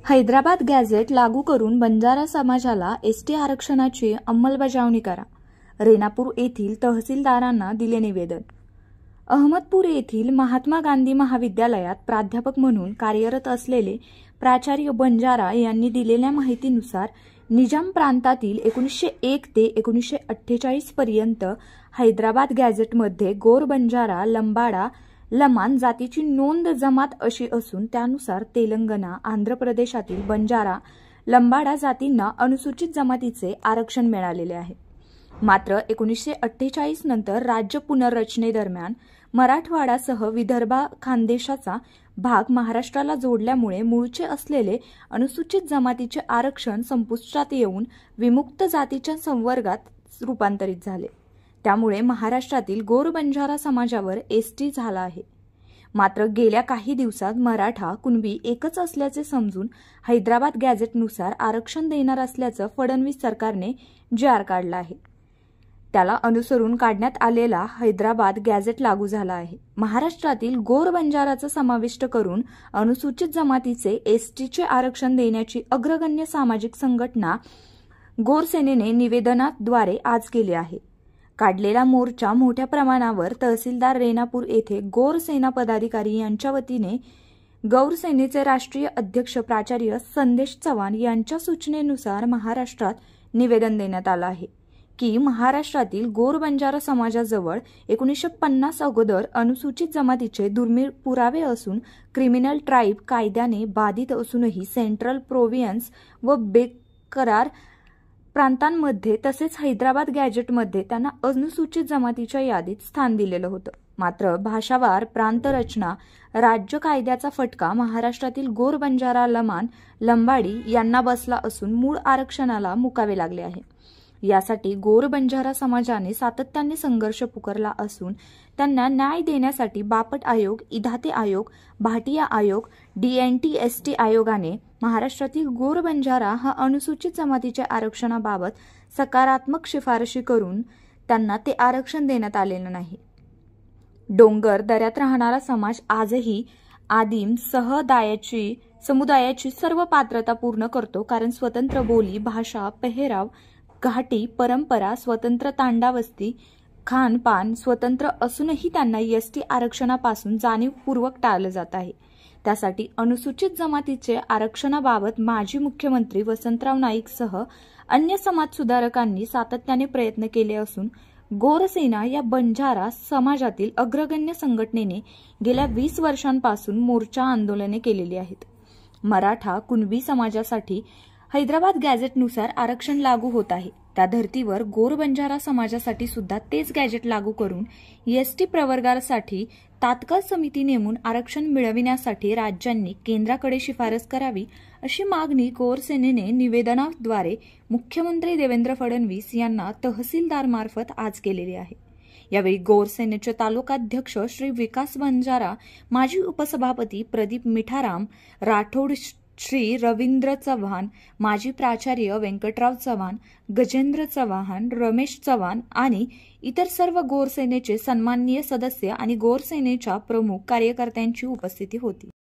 Hyderabad gadget लागू करून बंजारा समाजाला एसटी आरक्षणाची अंमलबजावणी करा. रेणापूर येथील तहसीलदारांना दिले निवेदन. अहमदपूर येथील महात्मा गांधी महाविद्यालयात प्राध्यापक म्हणून कार्यरत असलेले प्राचार्य बंजारा यांनी दिलेल्या माहितीनुसार निजाम प्रांतातील 1901 ते 1948 पर्यंत हैदराबाद गॅझेटमध्ये गोर, बंजारा, लंबाडा, लमाण जातीची नोंद जमात अशी असून त्यानुसार तेलंगणा, आंध्र प्रदेशातील बंजारा, लंबाडा जातींना अनुसूचित जमातीचे आरक्षण मिळालेले आहे. मात्र 1948 नंतर राज्य पुनर्रचनेदरम्यान मराठवाडासह विदर्भ खानदेशाचा भाग महाराष्ट्राला जोडल्यामुळे मूळचे असलेले अनुसूचित जमातीचे आरक्षण संपुष्टात येऊन विमुक्त जातीच्या संवर्गात रूपांतरित झाले. त्यामुळे महाराष्ट्रातील गोर, बंजारा समाजावर एसटी झाला आहे. मात्र गेल्या काही दिवसात मराठा, कुणबी एकच असल्याचे समजून हैदराबाद गॅझेटनुसार आरक्षण देणार असल्याचं फडणवीस सरकारने जी.आर. काढला आहे. त्याला अनुसरून काढण्यात आलेला हैदराबाद गॅझेट लागू झाला आहे. महाराष्ट्रातील गोर, बंजाराचा समाविष्ट करून अनुसूचित जमातीचे एसटीचे आरक्षण देण्याची अग्रगण्य सामाजिक संघटना गोर सेनेने निवेदनाद्वारे आज केली आहे. काढलेला मोर्चा मोठ्या प्रमाणावर तहसीलदार रेणापूर येथे गौर सेना पदाधिकारी यांच्या वतीने गौर सेनेचे राष्ट्रीय अध्यक्ष प्राचार्य संदेश चव्हाण यांच्या सूचनेनुसार महाराष्ट्रात निवेदन देण्यात आलं आहे की महाराष्ट्रातील गोर, बंजारा समाजाजवळ 1950 अगोदर अनुसूचित जमातीचे दुर्मिळ पुरावे असून क्रिमिनल ट्राईब कायद्याने बाधित असूनही सेंट्रल प्रोव्हिन्स व बेकरार प्रांतांमध्ये तसेच हैदराबाद गॅझेटमध्ये त्यांना अनुसूचित जमातीच्या यादीत स्थान दिलेलं होतं. मात्र भाषावार प्रांतरचना राज्य कायद्याचा फटका महाराष्ट्रातील गोर, बंजारा, लमाण, लंबाडी यांना बसला असून मूळ आरक्षणाला मुकावे लागले आहे. यासाठी गोर, बंजारा समाजाने सातत्याने संघर्ष पुकारला असून त्यांना न्याय देण्यासाठी बापट आयोग, इधाते आयोग, भाटिया आयोग, DNT-ST आयोगाने महाराष्ट्रातील गोर, बंजारा हा अनुसूचित जमातीच्या आरक्षणाबाबत सकारात्मक शिफारशी करून त्यांना ते आरक्षण देण्यात आलेलं नाही. डोंगर दऱ्यात राहणारा समाज आजही आदिम समुदायाची सर्व पात्रता पूर्ण करतो, कारण स्वतंत्र बोली, भाषा, पेहराव, घाटी, परंपरा, स्वतंत्र तांडावस्ती, खानपान स्वतंत्र असूनही त्यांना एसटी आरक्षणापासून जाणीवपूर्वक टाळलं जात आहे. त्यासाठी अनुसूचित जमातीचे आरक्षणाबाबत माजी मुख्यमंत्री वसंतराव नाईकसह अन्य समाजसुधारकांनी सातत्याने प्रयत्न केले असून गोरसेना या बंजारा समाजातील अग्रगण्य संघटनेने गेल्या 20 वर्षांपासून मोर्चा आंदोलने केलेली आहेत. मराठा, कुणबी समाजासाठी हैदराबाद गॅझेटनुसार आरक्षण लागू होत आहे. त्या धर्तीवर गोर, बंजारा समाजासाठी सुद्धा तेच गॅझेट लागू करून एसटी प्रवर्गासाठी तात्काळ समिती नेमून आरक्षण मिळविण्यासाठी राज्यांनी केंद्राकडे शिफारस करावी अशी मागणी गोर सेनेने निवेदनाद्वारे मुख्यमंत्री देवेंद्र फडणवीस यांना तहसीलदारमार्फत आज केलेली आहे. यावेळी गोर सेनेचे तालुकाध्यक्ष श्री विकास बंजारा, माजी उपसभापती प्रदीप मिठाराम राठोड, श्री रवींद्र चव्हाण, माजी प्राचार्य व्यंकटराव चव्हाण, गजेंद्र चव्हाण, रमेश चव्हाण आणि इतर सर्व गोर सेनेचे सन्माननीय सदस्य आणि गोर सेनेच्या प्रमुख कार्यकर्त्यांची उपस्थिती होती.